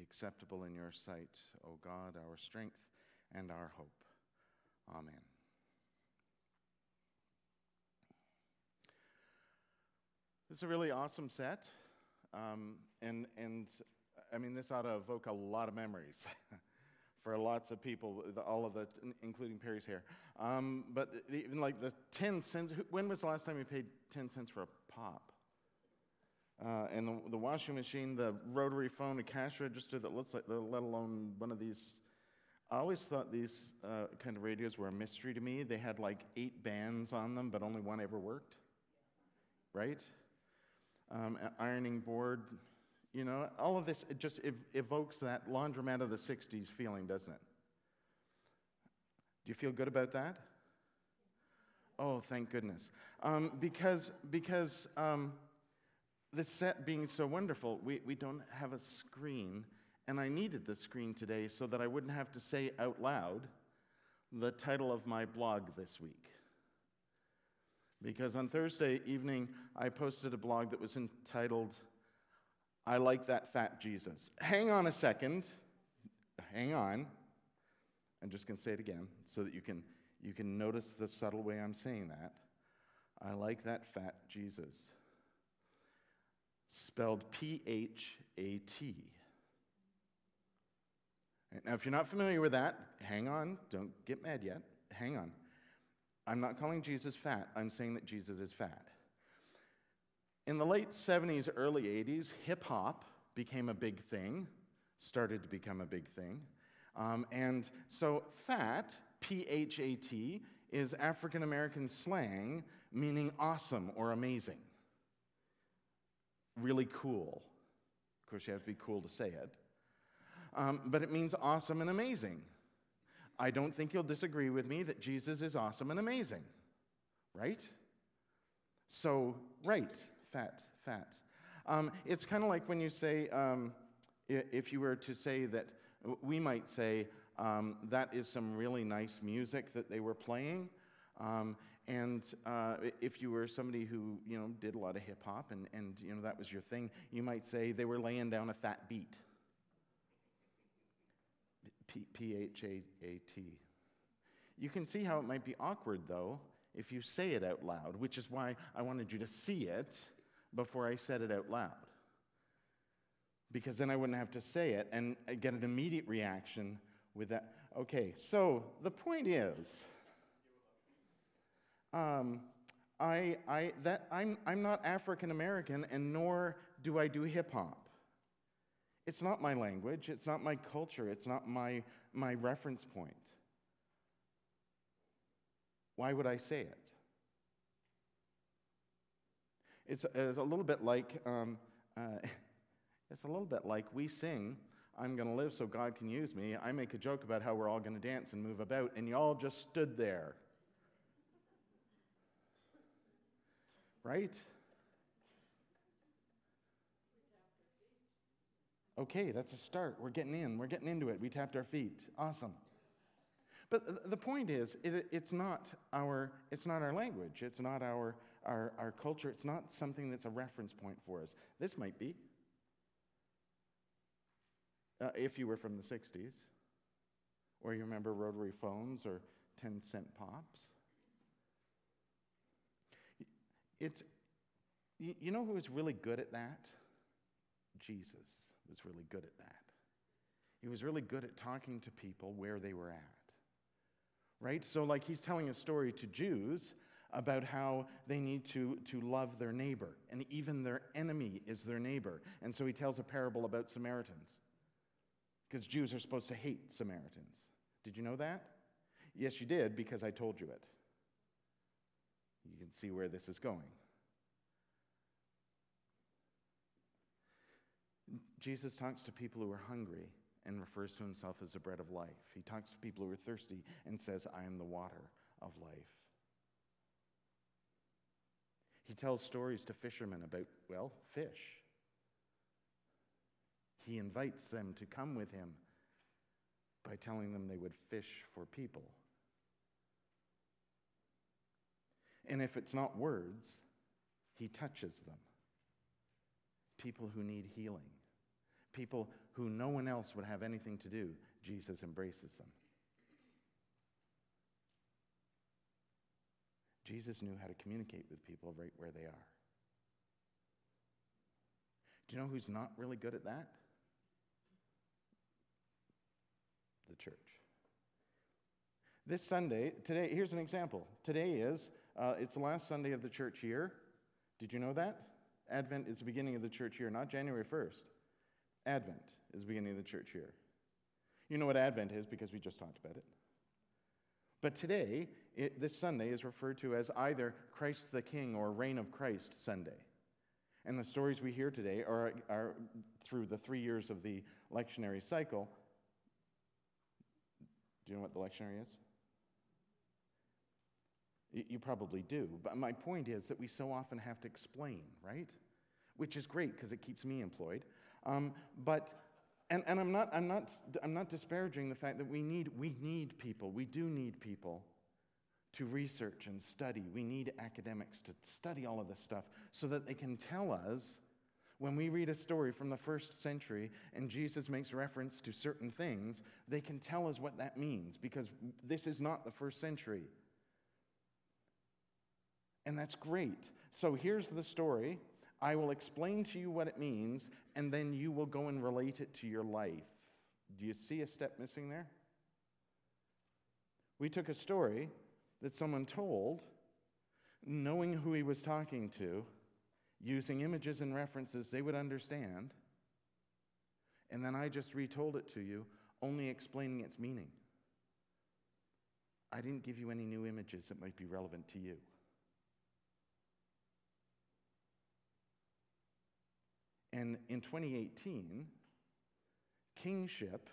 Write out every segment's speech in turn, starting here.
acceptable in your sight, O God, our strength and our hope. Amen. This is a really awesome set, and I mean, this ought to evoke a lot of memories for lots of people, all of the, including Perry's hair. But even like the 10 cents, when was the last time you paid 10 cents for a pop? And the washing machine, the rotary phone, a cash register that looks like, let alone one of these. I always thought these kind of radios were a mystery to me. They had like 8 bands on them, but only one ever worked, right? An ironing board, you know, all of this, it just evokes that laundromat of the 60s feeling, doesn't it? Do you feel good about that? Oh, thank goodness. Because this set being so wonderful, we don't have a screen, and I needed the screen today so that I wouldn't have to say out loud the title of my blog this week. Because on Thursday evening, I posted a blog that was entitled, I Like That Fat Jesus. Hang on a second. Hang on. I'm just going to say it again so that you can notice the subtle way I'm saying that. I like that fat Jesus. Spelled P-H-A-T. Now, if you're not familiar with that, hang on. Don't get mad yet. Hang on. I'm not calling Jesus fat. I'm saying that Jesus is fat. In the late 70s, early 80s, hip-hop became a big thing, started to become a big thing. And so fat, P-H-A-T, is African-American slang meaning awesome or amazing. Really cool. Of course, you have to be cool to say it. But it means awesome and amazing. I don't think you'll disagree with me that Jesus is awesome and amazing, right? So, right, fat. It's kind of like when you say, if you were to say that, we might say, that is some really nice music that they were playing. And if you were somebody who, you know, did a lot of hip-hop and you know, that was your thing, you might say they were laying down a fat beat. P-H-A-T. You can see how it might be awkward, though, if you say it out loud, which is why I wanted you to see it before I said it out loud. Because then I wouldn't have to say it and get an immediate reaction with that. Okay, so the point is, I'm not African American, and nor do I do hip hop. It's not my language, it's not my culture, it's not my reference point. Why would I say it? It's a little bit like we sing, "I'm going to live so God can use me." I make a joke about how we're all going to dance and move about, and you all just stood there, right? Okay, that's a start. We're getting into it. We tapped our feet. Awesome. But the point is, it's not our language. It's not our culture. It's not something that's a reference point for us. This might be, if you were from the 60s, or you remember rotary phones or 10-cent pops. You know who was really good at that? Jesus was really good at that. He was really good at talking to people where they were at, right? So like he's telling a story to Jews about how they need to love their neighbor, and even their enemy is their neighbor. And so he tells a parable about Samaritans, because Jews are supposed to hate Samaritans. Did you know that? Yes, you did, because I told you it. You can see where this is going. Jesus talks to people who are hungry and refers to himself as the bread of life. He talks to people who are thirsty and says, "I am the water of life." He tells stories to fishermen about, well, fish. He invites them to come with him by telling them they would fish for people. And if it's not words, he touches them. People who need healing. people who no one else would have anything to do, Jesus embraces them. Jesus knew how to communicate with people right where they are. Do you know who's not really good at that? The church. This Sunday, today, here's an example. Today it's the last Sunday of the church year. Did you know that? Advent is the beginning of the church year, not January 1st. Advent is the beginning of the church year. You know what Advent is because we just talked about it. But today, this Sunday is referred to as either Christ the King or Reign of Christ Sunday. And the stories we hear today are through the 3 years of the lectionary cycle. Do you know what the lectionary is? You probably do. But my point is that we so often have to explain, right? Which is great because it keeps me employed. I'm not disparaging the fact that we need people. We do need people to research and study. We need academics to study all of this stuff so that they can tell us when we read a story from the first century and Jesus makes reference to certain things, they can tell us what that means because this is not the first century. And that's great. So here's the story. I will explain to you what it means, and then you will go and relate it to your life. Do you see a step missing there? We took a story that someone told, knowing who he was talking to, using images and references they would understand, and then I just retold it to you, only explaining its meaning. I didn't give you any new images that might be relevant to you. And in 2018, kingship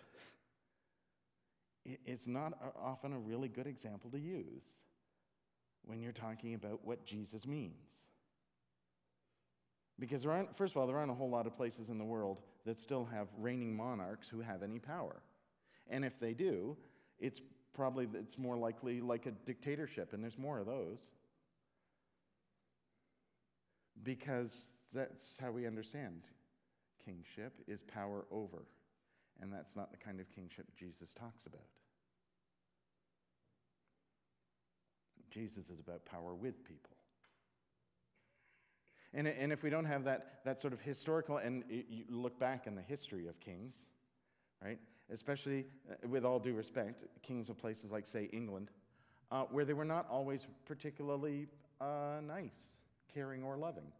is not often a really good example to use when you're talking about what Jesus means. Because first of all, there aren't a whole lot of places in the world that still have reigning monarchs who have any power. And if they do, it's more likely like a dictatorship, and there's more of those. Because that's how we understand kingship is power over. And that's not the kind of kingship Jesus talks about. Jesus is about power with people. And if we don't have that sort of historical, and you look back in the history of kings, right? Especially, with all due respect, kings of places like, say, England, where they were not always particularly nice, caring, or loving.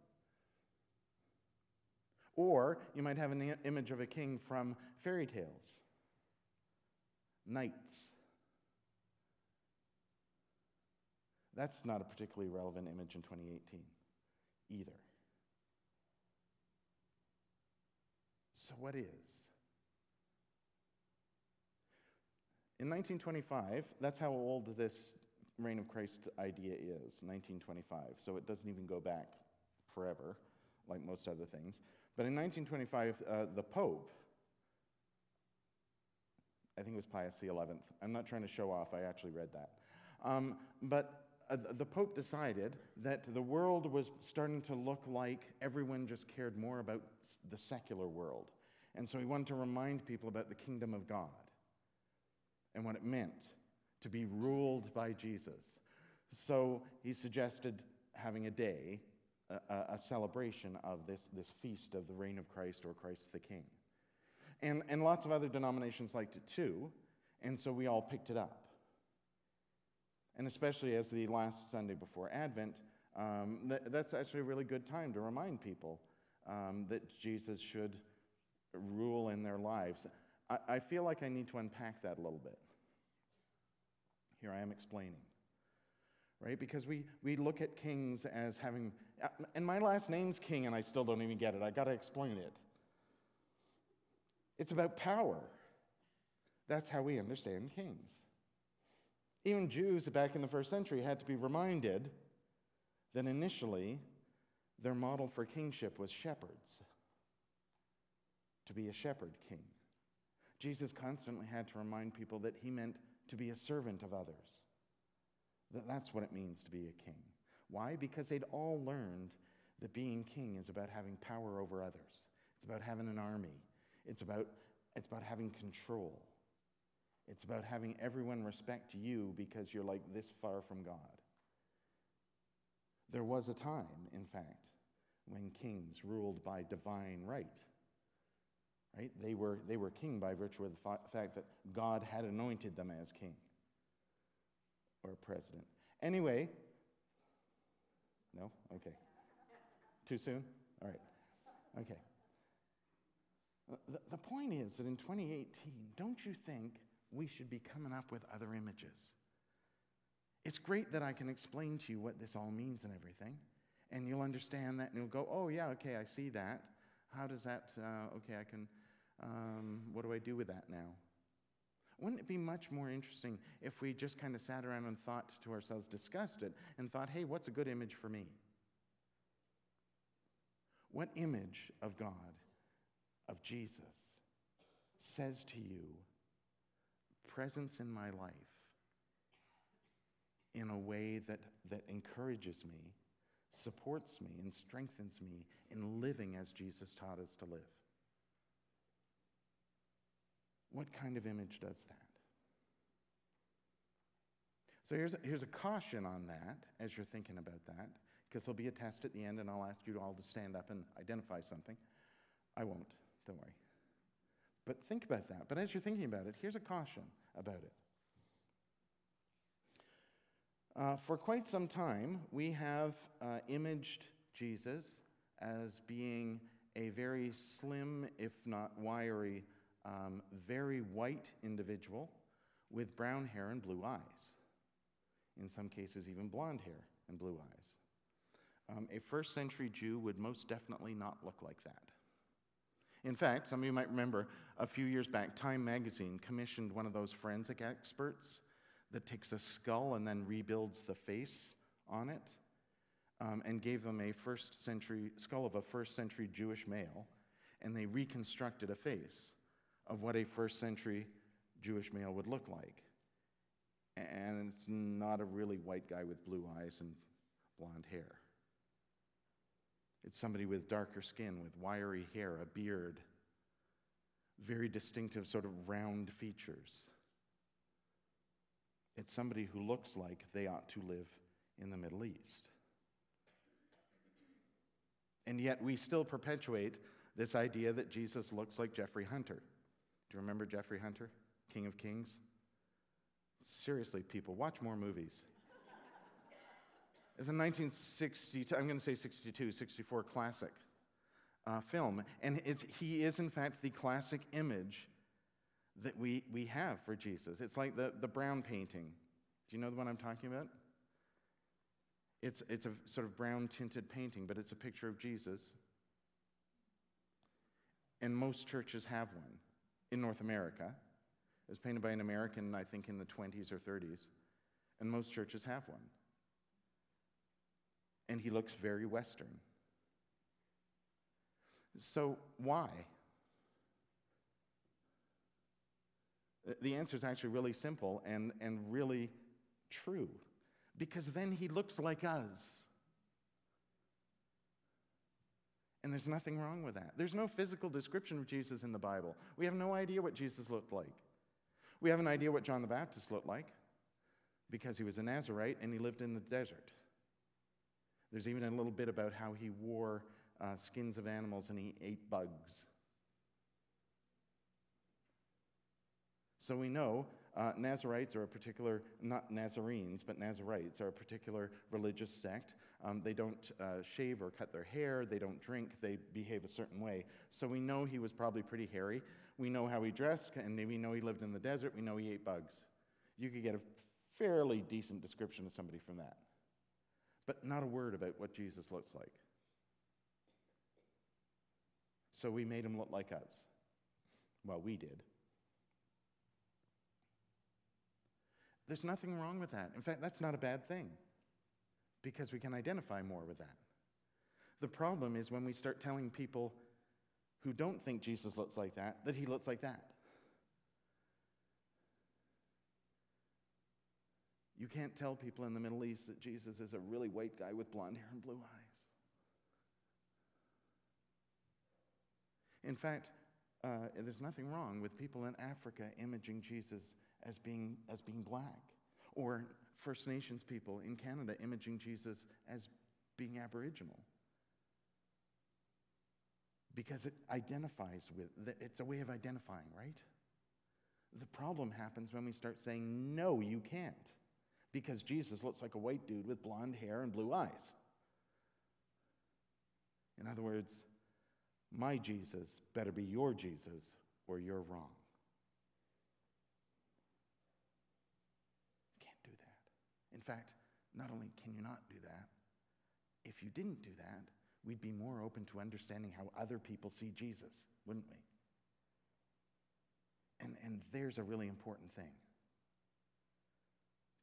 Or you might have an image of a king from fairy tales, knights. That's not a particularly relevant image in 2018 either. So what is? In 1925, that's how old this Reign of Christ idea is, 1925. So it doesn't even go back forever, like most other things. But in 1925, the Pope, I think it was Pius XI. I'm not trying to show off, I actually read that. But the Pope decided that the world was starting to look like everyone just cared more about the secular world. And so he wanted to remind people about the kingdom of God and what it meant to be ruled by Jesus. So he suggested having a day, a celebration of this feast of the reign of Christ or Christ the King. And lots of other denominations liked it too, and so we all picked it up. And especially as the last Sunday before Advent, that's actually a really good time to remind people that Jesus should rule in their lives. I feel like I need to unpack that a little bit. Here I am explaining. Right? Because we look at kings as having, and my last name's King and I still don't even get it. I got to explain it. It's about power. That's how we understand kings. Even Jews back in the first century had to be reminded that initially their model for kingship was shepherds. To be a shepherd king. Jesus constantly had to remind people that he meant to be a servant of others. That's what it means to be a king. Why? Because they'd all learned that being king is about having power over others. It's about having an army. It's about having control. It's about having everyone respect you because you're like this far from God. There was a time, in fact, when kings ruled by divine right. Right? They were king by virtue of the fact that God had anointed them as king or president. Anyway, no? Okay. Too soon? All right. Okay. The point is that in 2018, don't you think we should be coming up with other images? It's great that I can explain to you what this all means and everything, and you'll understand that, and you'll go, oh, yeah, okay, I see that. How does that, okay, I can, what do I do with that now? Wouldn't it be much more interesting if we just kind of sat around and thought to ourselves, discussed it, and thought, hey, what's a good image for me? What image of God, of Jesus, says to you, presence in my life in a way that encourages me, supports me, and strengthens me in living as Jesus taught us to live? What kind of image does that? So here's a caution on that as you're thinking about that, because there'll be a test at the end, and I'll ask you all to stand up and identify something. I won't, don't worry. But think about that. But as you're thinking about it, here's a caution about it. For quite some time, we have imaged Jesus as being a very slim, if not wiry, very white individual with brown hair and blue eyes. In some cases, even blonde hair and blue eyes. A first century Jew would most definitely not look like that. In fact, some of you might remember a few years back, Time magazine commissioned one of those forensic experts that takes a skull and then rebuilds the face on it, and gave them a skull of a first century Jewish male, and they reconstructed a face of what a first century Jewish male would look like. And it's not a really white guy with blue eyes and blonde hair. It's somebody with darker skin, with wiry hair, a beard, very distinctive sort of round features. It's somebody who looks like they ought to live in the Middle East. And yet we still perpetuate this idea that Jesus looks like Jeffrey Hunter. Do you remember Jeffrey Hunter, King of Kings? Seriously, people, watch more movies. It's a 1962, I'm going to say 62, 64 classic film. And he is, in fact, the classic image that we have for Jesus. It's like the brown painting. Do you know the one I'm talking about? It's a sort of brown tinted painting, but it's a picture of Jesus. And most churches have one in North America. It was painted by an American, I think, in the 20s or 30s. And most churches have one. And he looks very Western. So why? The answer is actually really simple and really true. Because then he looks like us. And there's nothing wrong with that. There's no physical description of Jesus in the Bible. We have no idea what Jesus looked like. We have an idea what John the Baptist looked like because he was a Nazarite and he lived in the desert. There's even a little bit about how he wore skins of animals and he ate bugs. So we know Nazarites are a particular, not Nazarenes, but Nazarites are a particular religious sect. They don't shave or cut their hair. They don't drink. They behave a certain way. So we know he was probably pretty hairy. We know how he dressed, and we know he lived in the desert. We know he ate bugs. You could get a fairly decent description of somebody from that. But not a word about what Jesus looks like. So we made him look like us. Well, we did. There's nothing wrong with that. In fact, that's not a bad thing because we can identify more with that. The problem is when we start telling people who don't think Jesus looks like that he looks like that. You can't tell people in the Middle East that Jesus is a really white guy with blonde hair and blue eyes. In fact, there's nothing wrong with people in Africa imaging Jesus as being black, or First Nations people in Canada imaging Jesus as being Aboriginal. Because it identifies with, it's a way of identifying, right? The problem happens when we start saying, no, you can't, because Jesus looks like a white dude with blonde hair and blue eyes. In other words, my Jesus better be your Jesus, or you're wrong. You can't do that. In fact, not only can you not do that, if you didn't do that, we'd be more open to understanding how other people see Jesus, wouldn't we? And there's a really important thing.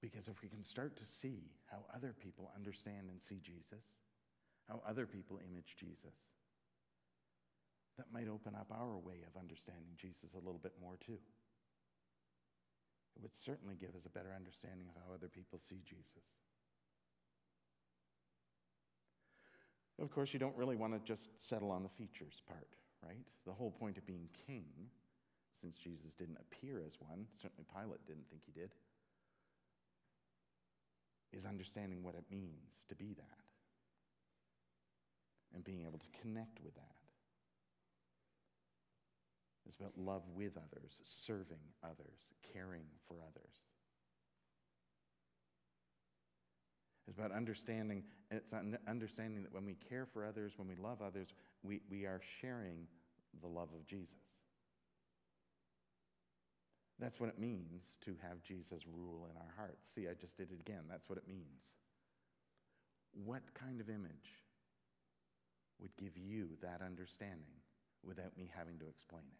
Because if we can start to see how other people understand and see Jesus, how other people image Jesus, that might open up our way of understanding Jesus a little bit more too. It would certainly give us a better understanding of how other people see Jesus. Of course, you don't really want to just settle on the features part, right? The whole point of being king, since Jesus didn't appear as one, certainly Pilate didn't think he did, is understanding what it means to be that and being able to connect with that. It's about love with others, serving others, caring for others. It's about understanding, understanding that when we care for others, when we love others, we are sharing the love of Jesus. That's what it means to have Jesus rule in our hearts. See, I just did it again. That's what it means. What kind of image would give you that understanding without me having to explain it?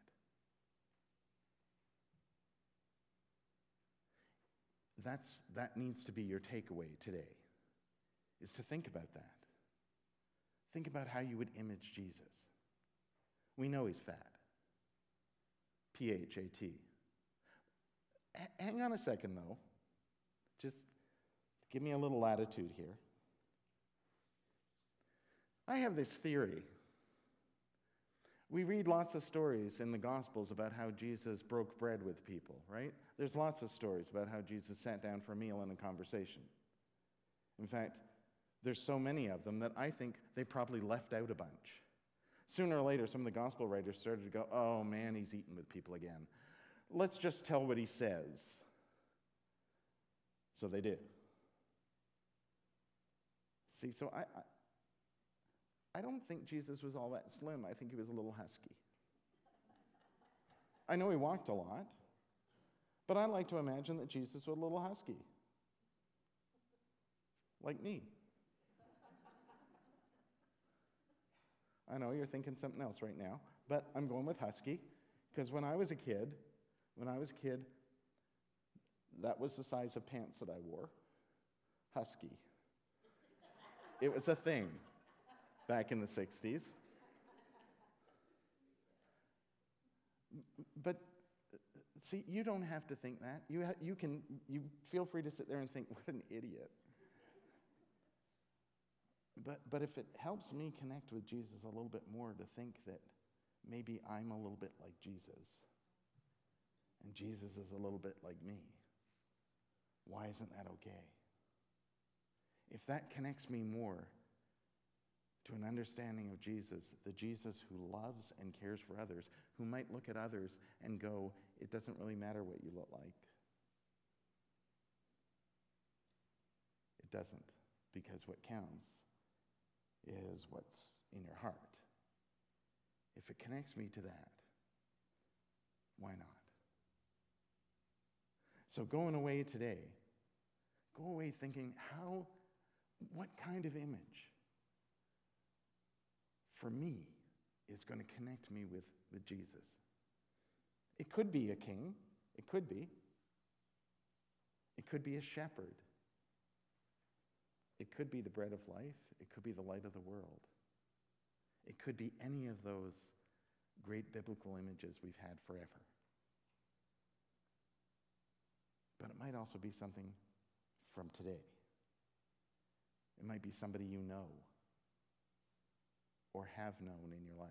That needs to be your takeaway today, is to think about that. Think about how you would image Jesus. We know he's fat. P-H-A-T. Hang on a second, though. Just give me a little latitude here. I have this theory. We read lots of stories in the Gospels about how Jesus broke bread with people, right? There's lots of stories about how Jesus sat down for a meal and a conversation. In fact, there's so many of them that I think they probably left out a bunch. Sooner or later, some of the Gospel writers started to go, oh man, he's eating with people again. Let's just tell what he says. So they did. See, so I don't think Jesus was all that slim. I think he was a little husky. I know he walked a lot, but I like to imagine that Jesus was a little husky. Like me. I know you're thinking something else right now, but I'm going with husky, because when I was a kid, that was the size of pants that I wore. Husky. It was a thing back in the 60s. But see, you don't have to think that. You feel free to sit there and think, what an idiot. But if it helps me connect with Jesus a little bit more, to think that maybe I'm a little bit like Jesus, and Jesus is a little bit like me, why isn't that okay? If that connects me more to an understanding of Jesus, the Jesus who loves and cares for others, who might look at others and go, it doesn't really matter what you look like. It doesn't, because what counts is what's in your heart. If it connects me to that, why not? So going away today, go away thinking, what kind of image for me is going to connect me with Jesus? It could be a king. It could be. It could be a shepherd. It could be the bread of life. It could be the light of the world. It could be any of those great biblical images we've had forever. But it might also be something from today. It might be somebody you know or have known in your life.